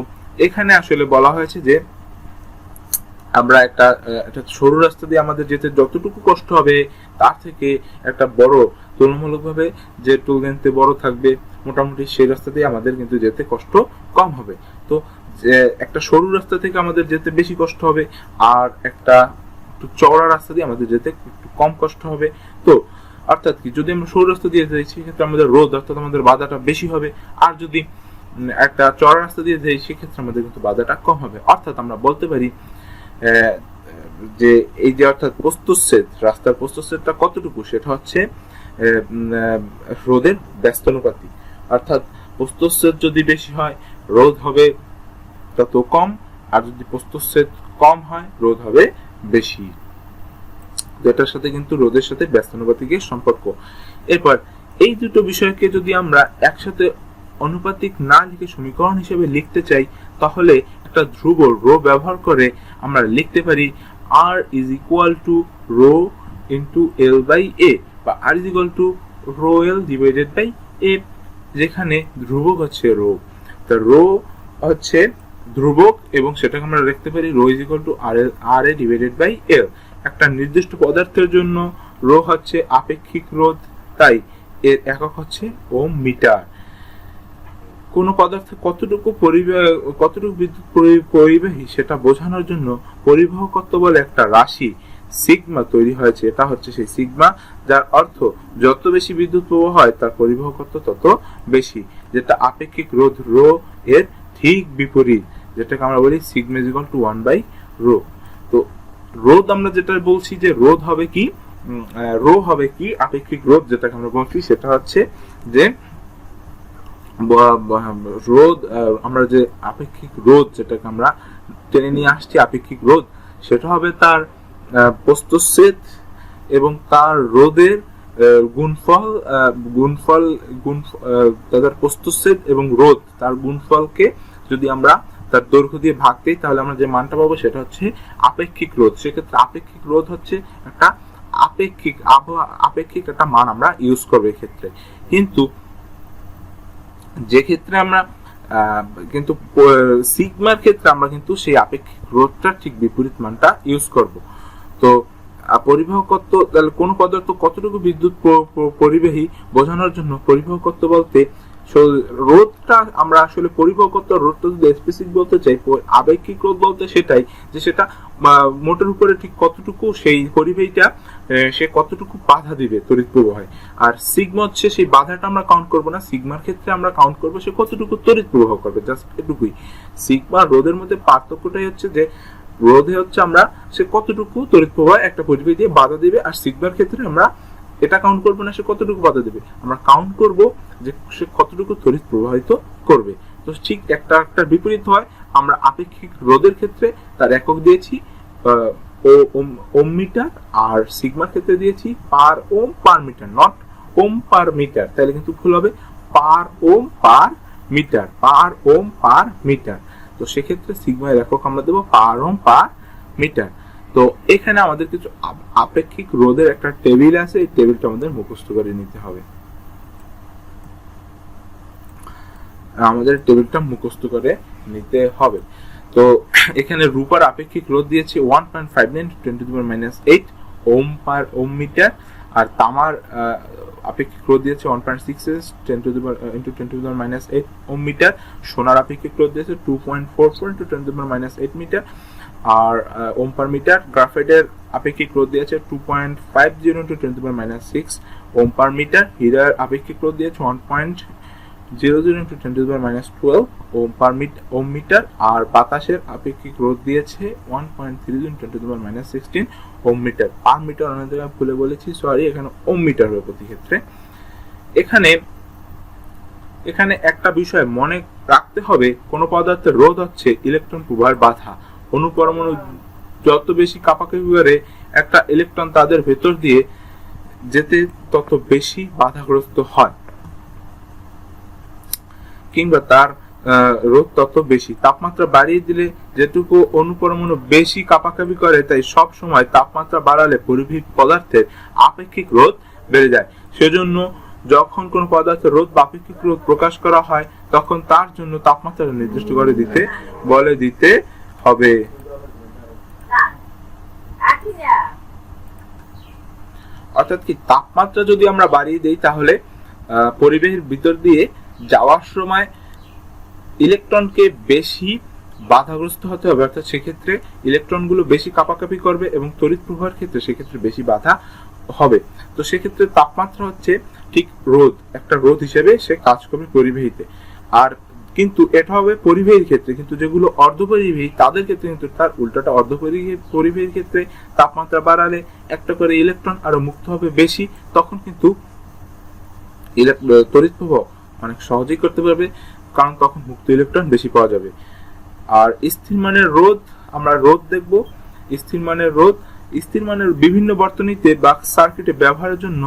এখানে আসলে বলা হয়েছে যে আমরা একটা সরু রাস্তা দিয়ে আমাদের যেতে যতটুকু কষ্ট হবে, তার থেকে একটা বড়, তুলনামূলকভাবে যে টুল লেন্থে বড় থাকবে মোটামুটি সেই রাস্তা দিয়ে আমাদের কিন্তু যেতে কষ্ট কম হবে। তো একটা সরু রাস্তা থেকে আমাদের যেতে বেশি কষ্ট হবে, আর একটা একটু চওড়া রাস্তা দিয়ে আমাদের যেতে একটু কম কষ্ট হবে। তো অর্থাৎ কি, যদি আমরা সরু রাস্তা দিয়ে যাই সেক্ষেত্রে আমাদের রোধ অর্থাৎ আমাদের বাধাটা বেশি হবে, আর যদি একটা চওড়া রাস্তা দিয়ে যাই সেক্ষেত্রে আমাদের কিন্তু বাধাটা কম হবে। অর্থাৎ আমরা বলতে পারি যে এই যে অর্থাৎ প্রস্থচ্ছেদ, রাস্তার প্রস্থচ্ছেদটা কতটুকু, সেটা হচ্ছে রোধের ব্যস্তানুপাতিক। অর্থাৎ প্রস্থচ্ছেদ যদি বেশি হয় রোধ হবে তত কম, আর যদি প্রস্থচ্ছেদ কম হয় রোধ হবে বেশি। যেটার সাথে কিন্তু রোধের সাথে ব্যস্তানুপাতিকের সম্পর্ক। এরপর এই দুটো বিষয়কে যদি আমরা একসাথে অনুপাতিক না লিখে সমীকরণ হিসেবে লিখতে চাই, তাহলে একটা ধ্রুব রো ব্যবহার করে আমরা লিখতে পারি r is equal to rho into L by A, বা r is equal to rho L divided by A, যেখানে ধ্রুবক হচ্ছে রো। তো রো হচ্ছে ধ্রুবক এবং সেটাকে আমরা লিখতে পারি rho is equal to r a divided by L। একটা নির্দিষ্ট পদার্থের জন্য রো হচ্ছে আপেক্ষিক রোধ, তাই এর একক হচ্ছে ওহম মিটার। কোন পদার্থে কতটুকু বিদ্যুৎ পরিবাহী সেটা বোঝানোর জন্য পরিবাহকত্ব বলে একটা রাশি সিগমা তৈরি হয়েছে। এটা হচ্ছে সেই সিগমা, যার অর্থ যত বেশি বিদ্যুৎ প্রবাহ হয় তার পরিবাহকত্ব তত বেশি, যেটা আপেক্ষিক রোধ রো এর ঠিক বিপরীত, যেটাকে আমরা বলি সিগমা ইজ ইকুয়াল টু 1/ρ। তো রোধ আমরা যেটা বলছি যে রোধ হবে কি, রো হবে কি আপেক্ষিক রোধ যেটাকে আমরা বলছি, সেটা হচ্ছে যে রোধ, আমরা যে আপেক্ষিক রোধ যেটাকে আমরা টেনে নিয়ে আসছি আপেক্ষিক রোধ, সেটা হবে তার প্রস্থচ্ছেদ এবং তার রোধের গুণফল তাদের প্রস্থচ্ছেদ এবং রোধ তার গুণফলকে যদি আমরা তার দৈর্ঘ্য দিয়ে ভাগ দিই, তাহলে আমরা যে মানটা পাবো সেটা হচ্ছে আপেক্ষিক রোধ। সেক্ষেত্রে আপেক্ষিক রোধ হচ্ছে একটা আপেক্ষিক একটা মান আমরা ইউজ করবো এক্ষেত্রে। কিন্তু যে ক্ষেত্রে আমরা কিন্তু সিগমার ক্ষেত্রে আমরা কিন্তু সেই আপেক্ষিক রোধটার ঠিক বিপরীত মানটা ইউজ করব। তো পরিবাহকত্ব, তাহলে কোন পদার্থ কতটুকু বিদ্যুৎ পরিবাহী বোঝানোর জন্য পরিবাহকত্ব বলতে রোধটা আমরা আসলে পরিবাহকত্ব রোধটা যদি স্পেসিফিক বলতে চাই, আপেক্ষিক রোধ বলতে সেটাই যে সেটা মোটের উপরে ঠিক কতটুকু সেই পরিবাহীটা সে কতটুকু বাধা দিবে তড়িৎ প্রবাহে। আর সিগমা হচ্ছে সেই বাধাটা আমরা কাউন্ট করব না, সিগমার ক্ষেত্রে আমরা কাউন্ট করব সে কতটুকু তড়িৎ প্রবাহ করবে, জাস্ট এটুকুই। সিগমা রোধের মধ্যে পার্থক্যটাই হচ্ছে যে রোধে হচ্ছে আমরা সে কতটুকু তড়িৎ প্রবাহ একটা পরিবাহী দিয়ে বাধা দিবে, আর সিগমার ক্ষেত্রে আমরা এটা কাউন্ট করবো না সে কতটুকু বাধা দেবে, আমরা কাউন্ট করব যে সে কতটুকু তড়িৎ প্রবাহিত করবে। তো ঠিক একটা বিপরীত হয়। আমরা আপেক্ষিক রোধের ক্ষেত্রে তার একক দিয়েছি ওম মিটার, আর সিগমার ক্ষেত্রে দিয়েছি per ohm per metre, not ohm per metre, তাহলে কিন্তু ভুল হবে, পার ওম পার মিটার, পার ওম পার মিটার। তো সেক্ষেত্রে সিগমার একক আমরা দেবো পার ওম পার মিটার। তো এখানে আমাদের কিছু আপেক্ষিক রোধের একটা টেবিল আছে, এই টেবিলটা আমাদের মুখস্থ করে নিতে হবে। আমাদের টেবিলটা মুখস্থ করে নিতে হবে। তো এখানে রূপার আপেক্ষিক রোধ দিয়েছে 1.59 × 10⁻⁸ ওম পার ওম মিটার, আর তামার আপেক্ষিক রোধ দিয়েছে 1.66 × 10⁻⁸ ওম মিটার, সোনার আপেক্ষিক রোধ দিয়েছে 2.44 × 10⁻⁸ মিটার আর ওম পার মিটার। গ্রাফাইটের আপেক্ষিক রোধ দিয়েছে 2.50 × 10⁻⁶ ওম পার মিটার। হীরার আপেক্ষিক রোধ দিয়েছে 1.00 × 10⁻12 ওম মিটার, আর বাতাসের আপেক্ষিক রোধ দিয়েছে 1.30 × 10⁻16 ওম মিটার। পার মিটার অনেক জায়গায় ভুলে বলেছি, সরি, এখানে ওম মিটার হবে প্রতি ক্ষেত্রে। এখানে একটা বিষয় মনে রাখতে হবে, কোন পদার্থের রোধ হচ্ছে ইলেকট্রন প্রবাহের বাধা। অনুপরমাণু যত বেশি কাপাকাপি করে একটা ইলেকট্রন তাদের ভেতর দিয়ে যেতে তত বেশি বাধাগ্রস্ত হয়, কিংবা তার রোধ তত বেশি। তাপমাত্রা বাড়িয়ে দিলে যেটুকু অনুপরমাণু বেশি কাপাকাপি করে, তাই সব সময় তাপমাত্রা বাড়ালে পরিবাহী পদার্থের আপেক্ষিক রোধ বেড়ে যায়। সেজন্য যখন কোন পদার্থের রোধ বা আপেক্ষিক রোধ প্রকাশ করা হয়, তখন তার জন্য তাপমাত্রা নির্দিষ্ট করে দিতে হবে। অর্থাৎ কি, তাপমাত্রা যদি আমরা বাড়িয়ে দেই তাহলে পরিবেশের ভিতর দিয়ে যাওয়ার সময় ইলেকট্রনকে বেশি বাধাগ্রস্ত হতে হবে, অর্থাৎ সেক্ষেত্রে ইলেকট্রনগুলো বেশি কাপাকাপি করবে এবং তড়িৎ প্রবাহের ক্ষেত্রে সেক্ষেত্রে বেশি বাধা হবে। তো সেক্ষেত্রে তাপমাত্রা হচ্ছে ঠিক একটা রোধ হিসেবে সে কাজ করবে পরিবাহীতে। আর কিন্তু এটা হবে পরিবাহীর ক্ষেত্রে, কিন্তু যেগুলো অর্ধপরিবাহী তাদের ক্ষেত্রে কিন্তু তার উল্টাটা। পরিবাহীর ক্ষেত্রে তাপমাত্রা বাড়ালে একটা করে ইলেকট্রন আরো মুক্ত হবে বেশি, তখন কিন্তু তড়িৎ প্রবাহ অনেক সহজেই করতে পারবে, কারণ তখন মুক্ত ইলেকট্রন বেশি পাওয়া যাবে। আর স্থির মানের রোধ, আমরা রোধ দেখব। স্থির মানের বিভিন্ন বর্তনীতে বা সার্কিটে ব্যবহারের জন্য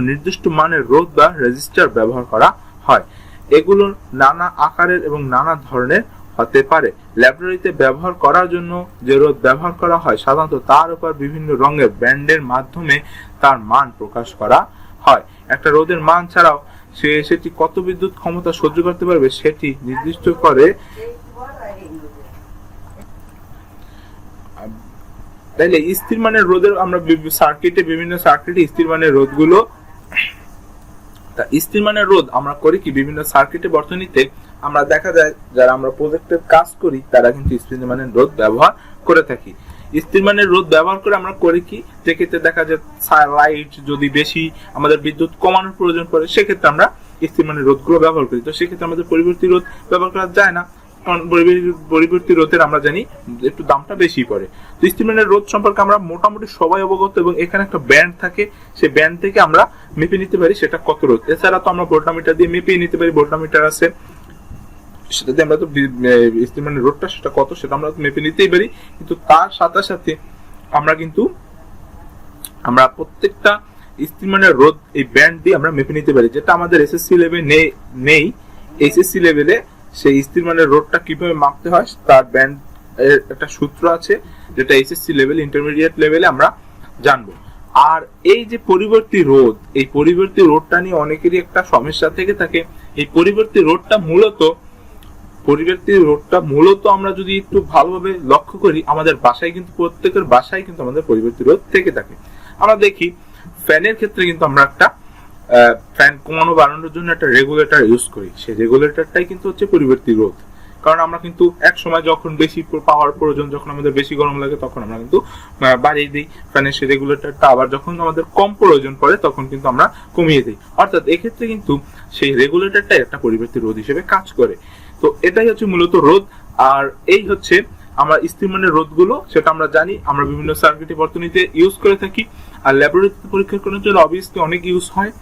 নির্দিষ্ট মানের রোধ বা রেজিস্টার ব্যবহার করা হয়। এগুলো নানা আকারের এবং নানা ধরনের হতে পারে। ল্যাবরেটরিতে ব্যবহার করার জন্য যে রোধ ব্যবহার করা হয়, সাধারণত তার উপর বিভিন্ন রঙের ব্যান্ডের মাধ্যমে তার মান প্রকাশ করা হয়। একটা রোধের মান ছাড়াও সেটি কত বিদ্যুৎ ক্ষমতা সহ্য করতে পারবে সেটি নির্দিষ্ট করে। তাইলে স্থির মানের রোধের আমরা বিভিন্ন সার্কিটে স্থির মানের রোধগুলো, স্থির মানের রোধ আমরা করি কি বিভিন্ন সার্কিটে বর্তনীতে আমরা দেখা যায় যারা আমরা প্রজেক্টের কাজ করি তারা কিন্তু স্থির মানের রোধ ব্যবহার করে থাকি। স্থির মানের রোধ ব্যবহার করে আমরা করি কি, যে ক্ষেত্রে দেখা যায় লাইট যদি বেশি আমাদের বিদ্যুৎ কমানোর প্রয়োজন পড়ে, সেক্ষেত্রে আমরা স্থির মানের রোধগুলো ব্যবহার করি। তো সেক্ষেত্রে আমাদের পরিবর্তী রোধ ব্যবহার করা যায় না, কারণ পরিবর্তী রোধের আমরা জানি একটু দামটা বেশি পড়ে। তো স্থির মানের রোধ সম্পর্কে আমরা মোটামুটি সবাই অবগত, এবং এখানে একটা ব্যান্ড থাকে, সেই ব্যান্ড থেকে আমরা মেপে নিতে পারি সেটা কত রোধ। এছাড়া তো আমরা ভোল্টমিটার দিয়ে মেপে নিতে পারি, ভোল্টমিটার আছে, সেটা দিয়ে আমরা তো স্থির মানের রোধটা সেটা কত সেটা আমরা মেপে নিতেই পারি। কিন্তু তার সাথে সাথে আমরা প্রত্যেকটা স্থির মানের রোধ এই ব্যান্ড দিয়ে আমরা মেপে নিতে পারি, যেটা আমাদের এসএসসি লেভেলে নেই। এসএসসি লেভেলে সেই স্থির মানের রোধটা কিভাবে মাপতে হয় তার ব্যান্ড এর একটা সূত্র আছে, যেটা এসএসসি লেভেল ইন্টারমিডিয়েট লেভেলে আমরা জানবো। আর এই যে পরিবর্তী রোধ, এই পরিবর্তী রোধটা নিয়ে অনেকেরই একটা সমস্যা থেকে থাকে। এই পরিবর্তী রোধটা মূলত পরিবর্তিত রোধটা মূলত আমরা যদি একটু ভালোভাবে লক্ষ্য করি, আমাদের বাসায় কিন্তু প্রত্যেকের বাসায় কিন্তু আমাদের পরিবর্তিত রোধ থেকে থাকে। আমরা দেখি ফ্যানের ক্ষেত্রে কিন্তু আমরা একটা ফ্যান কমানো বাড়ানোর জন্য একটা রেগুলেটর ইউজ করি, সেই রেগুলেটরটাই কিন্তু হচ্ছে পরিবর্তিত রোধ। কারণ আমরা কিন্তু এক সময় যখন বেশি পাওয়ার প্রয়োজন, যখন আমাদের বেশি গরম লাগে, তখন আমরা কিন্তু বাড়িয়ে দিই ফ্যানের সেই রেগুলেটরটা, আবার যখন আমাদের কম প্রয়োজন পড়ে তখন কিন্তু আমরা কমিয়ে দিই। অর্থাৎ এক্ষেত্রে কিন্তু সেই রেগুলেটরটাই একটা পরিবর্তিত রোধ হিসেবে কাজ করে। তো এটাই হচ্ছে মূলত রোধ। আর এই হচ্ছে আমরা স্থিরমানের রোধগুলো, সেটা আমরা জানি, আমরা বিভিন্ন সার্কিটে বর্তনীতে ইউজ করে থাকি। আর ল্যাবরেটরিতে পরীক্ষা করার জন্য অবভিয়াসলি অনেক ইউজ হয়।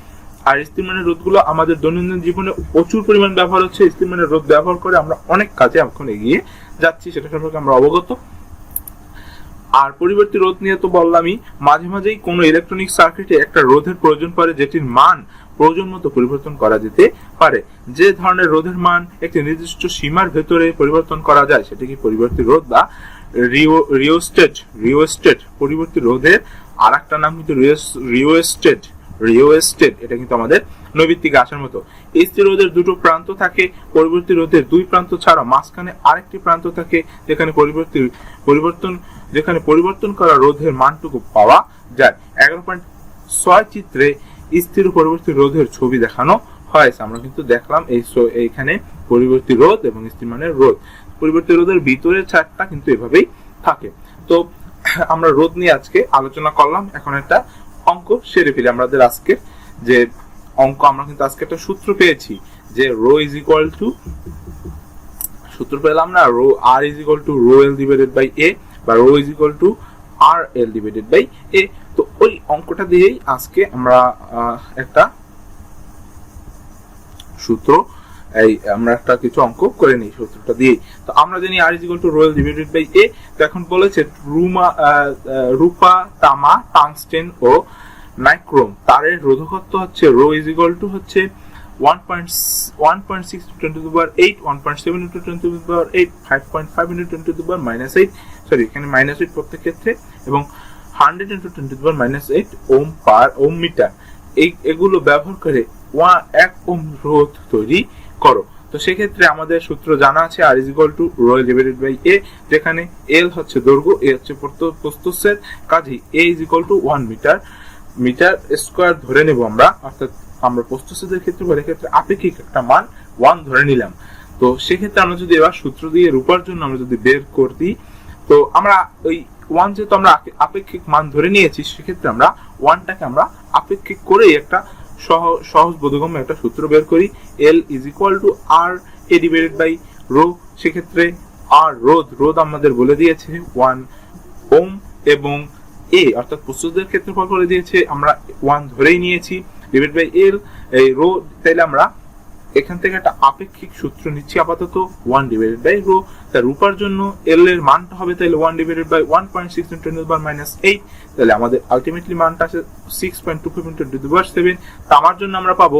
আর স্থিরমানের রোধগুলো আমাদের দৈনন্দিন জীবনে প্রচুর পরিমাণ ব্যবহার হচ্ছে। স্থিরমানের রোধ ব্যবহার করে আমরা অনেক কাজে এখন এগিয়ে যাচ্ছি, সেটা সম্পর্কে আমরা অবগত। আর পরিবর্তিত রোধ নিয়ে তো বললামই, মাঝে মাঝেই কোনো ইলেকট্রনিক সার্কিটে একটা রোধের প্রয়োজন পড়ে, যেটির মান প্রয়োজন মতো পরিবর্তন করা যেতে পারে। যে ধরনের রোধের মান একটি নির্দিষ্ট সীমার ভেতরে পরিবর্তন করা যায় সেটাকে পরিবর্তিত রোধ বা রিওস্টেট। পরিবর্তিত রোধের আর একটা নাম কিন্তু রিওস্টেট। এটা কিন্তু আমাদের নৈবিত্তিক আসার মতো। স্থির রোধের দুটো প্রান্ত থাকে, পরিবর্তিত রোধের দুই প্রান্ত ছাড়া মাঝখানে আরেকটি প্রান্ত থাকে, যেখানে পরিবর্তন করা রোধের মানটুকু পাওয়া যায়। 11.6 চিত্রে স্থির ও পরিবর্তিত রোধের ছবি দেখানো হয়েছে। আমরা কিন্তু দেখলাম এইখানে পরিবর্তিত রোধ এবং স্থিরমানের রোধ। পরিবর্তিত রোধের ভিতরের ছাদটা কিন্তু এভাবেই থাকে। তো আমরা রোধ নিয়ে আজকে আলোচনা করলাম। এখন একটা অঙ্ক সেরে ফেলি আমাদের আজকে যে অঙ্ক। আমরা কিন্তু আজকে একটা সূত্র পেয়েছি যে রো ইজ ইকুয়াল টু, সূত্র পেলাম না, rho R is equal to rho L divided by A, বা rho is equal to R L divided by A. তো ওই অঙ্কটা দিয়েই আজকে আমরা একটা সূত্র, আমরা একটা কিছু অঙ্ক করে নিই সূত্রটা দিয়ে। তো আমরা জানি R is equal to rho L divided by A. তো এখন বলেছে রূপা, তামা, টাংস্টেন ও নাইক্রোম তারের রোধকত্ব হচ্ছে রো ইজ ইকুয়াল টু হচ্ছে 1.6 into 10 to the power 8, 1.7 into 10 to the power 8, 5.5 into 10 to the power -8, sorry এখানে -8 প্রত্যেক ক্ষেত্রে, এবং 100 into 10 to the power -8 ohm per ohm metre. এগুলো ব্যবহার করে 1 ওম রোধ তৈরি করো। তো সেক্ষেত্রে আমাদের সূত্র জানা আছে R is equal to rho L divided by A, যেখানে এল হচ্ছে দৈর্ঘ্য, এ হচ্ছে প্রস্থচ্ছেদ, কাজেই A is equal to 1 metre square ধরে নেব আমরা। অর্থাৎ আমরা প্রস্থচ্ছেদের ক্ষেত্রে আপেক্ষিক একটা মান 1 ধরে নিলাম। তো সেক্ষেত্রে আমরা যদি এবার সূত্র দিয়ে রূপার জন্য আমরা যদি বের করি, তো আমরা ওই 1 যেহেতু আমরা আপেক্ষিক মান ধরে নিয়েছি, সেক্ষেত্রে আমরা 1টাকে আমরা আপেক্ষিক করে একটা সহজ বোধগম্য একটা সূত্র বের করি। L is equal to R A divided by rho. সেক্ষেত্রে আর রোধ আমাদের বলে দিয়েছে 1 ওম, এবং এ অর্থাৎ প্রস্থচ্ছেদের ক্ষেত্রফল বলে দিয়েছে, আমরা 1 ধরেই নিয়েছি, ডিভাইড বাই এল এই রো। তাইলে আমরা এখান থেকে একটা আপেক্ষিক সূত্র নিচ্ছি আপাতত, 1 ডিভাইডেড বাই রো। তার রূপার জন্য এল এর মানটা হবে তাহলে 1 divided by 1.6 into 10 to the power -8, তাহলে আমাদের আলটিমেটলি মানটা আছে 6.25 into 10 to the power 7। তামার জন্য আমরা পাবো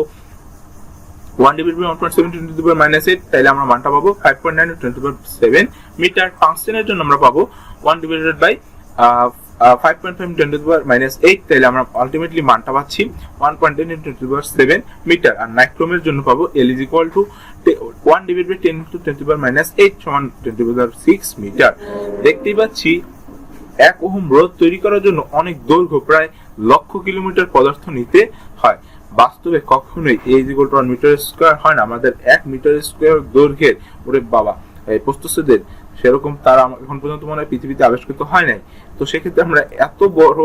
1 divided by 1.7 into 10 to the power -8, তাহলে আমরা মানটা পাবো 5.9 into 10 to the power 7 metre. টাংস্টেনের জন্য আমরা পাবো 1 divided by 5.5 into 10 to the power -8, তাহলে আমরা আলটিমেটলি মানটা পাচ্ছি 1.10 into 10 to the power 7 metre. আর নাইক্রোমের জন্য পাবো L is equal to 1 divided by 10 into 10 to the power -8 সমান 10 to the power 6 মিটার। দেখতেই পাচ্ছি 1 ওহম রোধ তৈরি করার জন্য অনেক দৈর্ঘ্য, প্রায় লক্ষ কিলোমিটার পদার্থ নিতে হয়। বাস্তবে কখনোই A is equal to 1 metre square হয় না। আমাদের 1 মিটার স্কয়ার দৈর্ঘ্যের, ওরে বাবা, এই প্রস্থচ্ছেদের সেরকম তারা এখন পর্যন্ত মনে হয় পৃথিবীতে আবিষ্কৃত হয় নাই। তো সেক্ষেত্রে আমরা এত বড়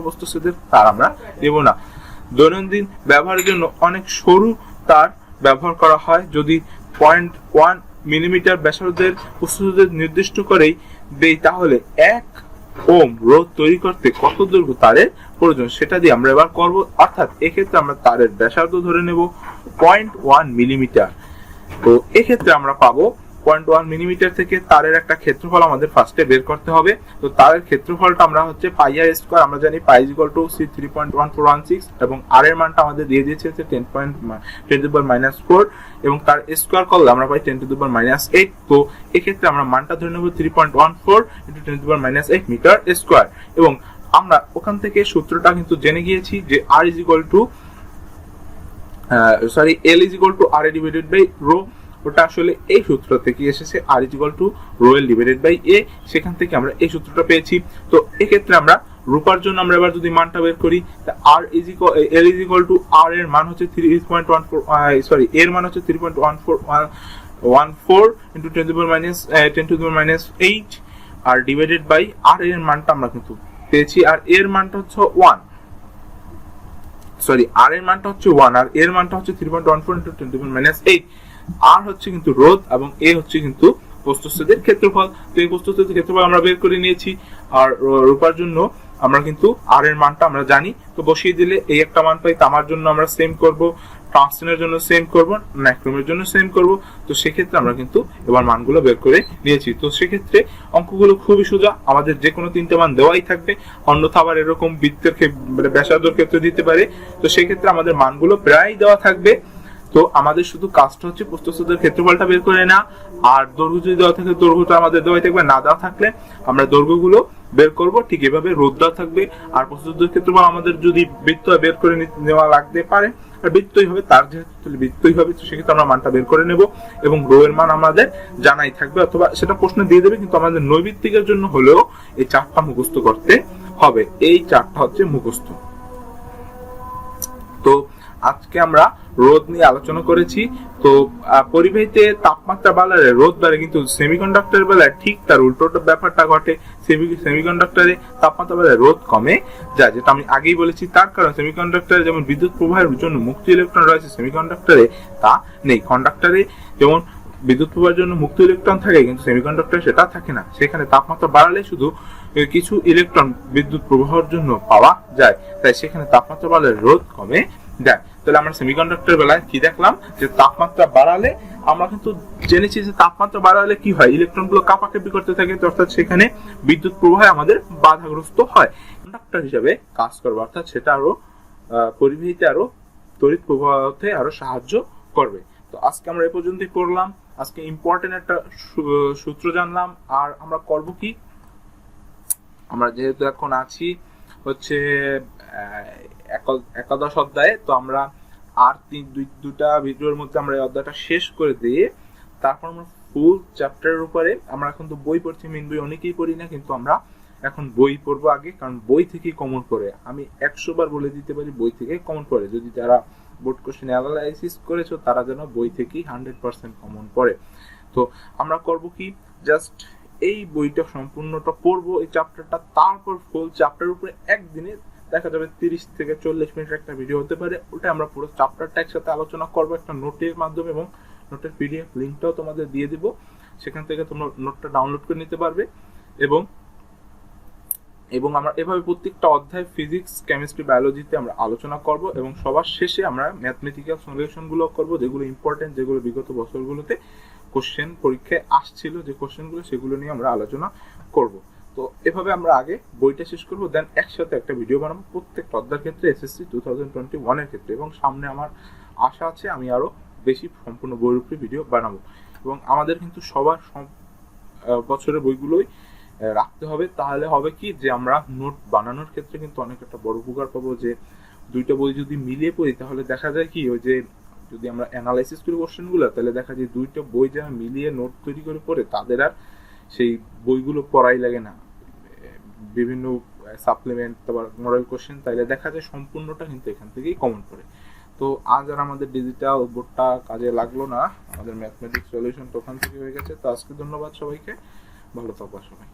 প্রস্থচ্ছেদের তার আমরা দেব না। দৈনন্দিন ব্যবহারের জন্য অনেক সরু তার ব্যবহার করা হয়। যদি 0.1 মিলিমিটার ব্যাসার্ধের প্রস্থচ্ছেদ নির্দিষ্ট করেই দেই, তাহলে 1 ওম রোধ তৈরি করতে কত দৈর্ঘ্য তারের প্রয়োজন সেটা দিয়ে আমরা এবার করব। অর্থাৎ এক্ষেত্রে আমরা তারের ব্যাসার্ধ ধরে নেব 0.1 মিলিমিটার। তো এক্ষেত্রে আমরা পাবো 0.1 মিলিমিটার থেকে তারের একটা ক্ষেত্রফল আমাদের ফার্স্টে বের করতে হবে। তো তারের ক্ষেত্রফলটা আমরা হচ্ছে পাই আর স্কয়ার, আমরা জানি পাই ইজ ইকুয়াল টু 3.1416, এবং আর এর মানটা আমাদের দিয়ে দিয়েছে 10 to the power -4, এবং তার স্কয়ার করলে আমরা পাই 10 to the power -8। তো এক্ষেত্রে আমরা মানটা ধরে নেব 3.14 into 10 to the power -8 metre square. এবং আমরা ওখান থেকে সূত্রটা কিন্তু জেনে গিয়েছি যে L is equal to R divided by rho, ওটা আসলে এই সূত্র থেকে এসেছে, R is equal to rho L divided by A, সেখান থেকে আমরা এই সূত্রটা পেয়েছি। তো এক্ষেত্রে আমরা রূপার জন্য আমরা এবার যদি মানটা বের করি, R is equal L is equal to R এর মান হচ্ছে 3.14, সরি এর মান হচ্ছে 3.14 into 10 to the power minus 8, R divided by R এর মানটা আমরা কিন্তু পেয়েছি, আর এর মানটা হচ্ছে 1, সরি আর এর মানটা হচ্ছে 1, আর এর মানটা হচ্ছে 3.14 into 10 to the power minus 8। আর হচ্ছে কিন্তু রোধ এবং এ হচ্ছে কিন্তু প্রস্থচ্ছেদের ক্ষেত্রফল। তো এই প্রস্থচ্ছেদের ক্ষেত্রফল আমরা বের করে নিয়েছি। আর রূপার জন্য আমরা কিন্তু আর এর মানটা আমরা জানি, তো বসিয়ে দিলে এই একটা মান পাই। তামার জন্য আমরা সেম করব, টংস্টেনের জন্য সেম করব, নাইক্রোমের জন্য সেম করব। তো সেক্ষেত্রে আমরা কিন্তু এবার মানগুলো বের করে নিয়েছি। তো সেক্ষেত্রে অঙ্কগুলো খুবই সোজা, আমাদের যে কোনো তিনটে মান দেওয়াই থাকবে, অন্যথা আবার এরকম বৃত্তের ব্যাসার্ধর ক্ষেত্রে দিতে পারে। তো সেক্ষেত্রে আমাদের মানগুলো প্রায় দেওয়া থাকবে। তো আমাদের শুধু কাজটা হচ্ছে প্রস্থচ্ছেদের ক্ষেত্রফলটা বের করে না, আর দৈর্ঘ্য যদি দেওয়া থাকে দৈর্ঘ্যটা আমাদের দেওয়াই থাকবে, না দেওয়া থাকলে আমরা দৈর্ঘ্যগুলো বের করব। ঠিক এভাবে রোধ দেওয়া থাকবে। আর প্রস্থচ্ছেদের ক্ষেত্রফল আমাদের যদি বৃত্ত বের করে নেওয়া লাগতে পারে, আর বৃত্তই হবে, তার যেহেতু বৃত্তই হবে, তো সেক্ষেত্রে আমরা মানটা বের করে নেব এবং রো এর মান আমাদের জানাই থাকবে, অথবা সেটা প্রশ্ন দিয়ে দেবে, কিন্তু আমাদের নৈবিত্তিকের জন্য হলেও এই চারটা মুখস্থ করতে হবে। এই চারটা হচ্ছে মুখস্থ। তো আজকে আমরা রোদ নিয়ে আলোচনা করেছি। তো পরিবেশে তাপমাত্রা বাড়লে রোদ বাড়ে, কিন্তু সেমিকন্ডাক্টরের বেলায় ঠিক তার উল্টোটা ব্যাপারটা ঘটে। সেমিকন্ডাক্টরে তাপমাত্রা বাড়লে রোদ কমে যায়, যেটা আমি আগেই বলেছি। তার কারণ সেমিকন্ডাক্টরে যেমন বিদ্যুৎ প্রবাহের জন্য মুক্ত ইলেকট্রন রয়েছে, সেমিকন্ডাক্টরে তা নেই। কন্ডাক্টরে যেমন বিদ্যুৎ প্রবাহের জন্য মুক্ত ইলেকট্রন থাকে, কিন্তু সেমিকন্ডাক্টরে সেটা থাকে না। সেখানে তাপমাত্রা বাড়ালে শুধু কিছু ইলেকট্রন বিদ্যুৎ প্রবাহের জন্য পাওয়া যায়, তাই সেখানে তাপমাত্রা বাড়লে রোদ কমে যায়। তাহলে আমরা সেমিকন্ডাক্টর বেলায় কি দেখলাম, যে তাপমাত্রা বাড়ালে আমরা কিন্তু জেনেছি যে তাপমাত্রা বাড়ালে কি হয়, ইলেকট্রনগুলো কাঁপাকাঁপি করতে থাকে, অর্থাৎ সেখানে বিদ্যুৎ প্রবাহে আমাদের বাধাগ্রস্ত হয়। কন্ডাক্টর হিসেবে কাজ করবে, অর্থাৎ সেটা আরো পরিবেশে আরো তড়িৎ প্রবাহতে আরো সাহায্য করবে। তো আজকে আমরা এই পর্যন্তই করলাম। আজকে ইম্পর্টেন্ট একটা সূত্র জানলাম। আর আমরা করব কি, আমরা যেহেতু এখন আছি হচ্ছে একাদশ অধ্যায়ে, তো আমরা আর দুটা ভিডিওর মধ্যে আমরা এই অধ্যায়টা শেষ করে দিয়ে তারপর আমরা ফুল চ্যাপ্টারের উপরে, আমরা এখন তো বই পড়ছি, মেন বই অনেকেই পড়ি না, কিন্তু আমরা এখন বই পড়বো আগে, কারণ বই থেকেই কমন পড়ে। আমি 100 বার বলে দিতে পারি বই থেকে কমন পড়ে। যদি যারা বোর্ড কোশ্চেন অ্যানালাইসিস করেছো তারা যেন বই থেকেই 100% কমন পড়ে। তো আমরা করব কি, জাস্ট এই বইটা সম্পূর্ণটা পড়বো, এই চ্যাপ্টারটা, তারপর ফুল চ্যাপ্টারের উপরে একদিনে দেখা যাবে 30 থেকে 40 মিনিটের একটা ভিডিও হতে পারে। ওটা আমরা পুরো চ্যাপ্টারটা একসাথে আলোচনা করবো একটা নোটের মাধ্যমে, এবং নোটের পিডিএফ লিঙ্কটাও তোমাদের দিয়ে দিব, সেখান থেকে তোমরা নোটটা ডাউনলোড করে নিতে পারবে। এবং আমরা এভাবে প্রত্যেকটা অধ্যায় ফিজিক্স, কেমিস্ট্রি, বায়োলজিতে আমরা আলোচনা করব, এবং সবার শেষে আমরা ম্যাথমেটিক্যাল সলিউশনগুলো করব, যেগুলো ইম্পর্টেন্ট, যেগুলো বিগত বছরগুলোতে কোশ্চেন পরীক্ষায় আসছিল, যে কোশ্চেনগুলো, সেগুলো নিয়ে আমরা আলোচনা করব। তো এভাবে আমরা আগে বইটা শেষ করবো, দেন একসাথে একটা ভিডিও বানাবো প্রত্যেকটা অধ্যায়ের ক্ষেত্রে, এসএসসি 2021 এর ক্ষেত্রে। এবং সামনে আমার আশা আছে আমি আরো বেশি সম্পূর্ণ বইয়ের উপরে ভিডিও বানাবো। এবং আমাদের কিন্তু সবার বছরের বইগুলোই রাখতে হবে, তাহলে হবে কি, যে আমরা নোট বানানোর ক্ষেত্রে কিন্তু অনেক একটা বড় উপকার পাবো। যে দুইটা বই যদি মিলিয়ে পড়ি, তাহলে দেখা যায় কি, ওই যে যদি আমরা অ্যানালাইসিস করি কোশ্চেনগুলো, তাহলে দেখা যায় দুইটা বই যারা মিলিয়ে নোট তৈরি করে পড়ে, তাদের আর সেই বইগুলো পড়াই লাগে না। বিভিন্ন সাপ্লিমেন্ট, তারপর মডেল কোশ্চেন, তাইলে দেখা যায় সম্পূর্ণটা কিন্তু এখান থেকেই কমন পড়ে। তো আজ আর আমাদের ডিজিটাল বোর্ডটা কাজে লাগলো না, আমাদের ম্যাথমেটিক্স সলিউশন ওখান থেকে হয়ে গেছে। তো আজকে ধন্যবাদ সবাইকে, ভালো থাকবা সবাই।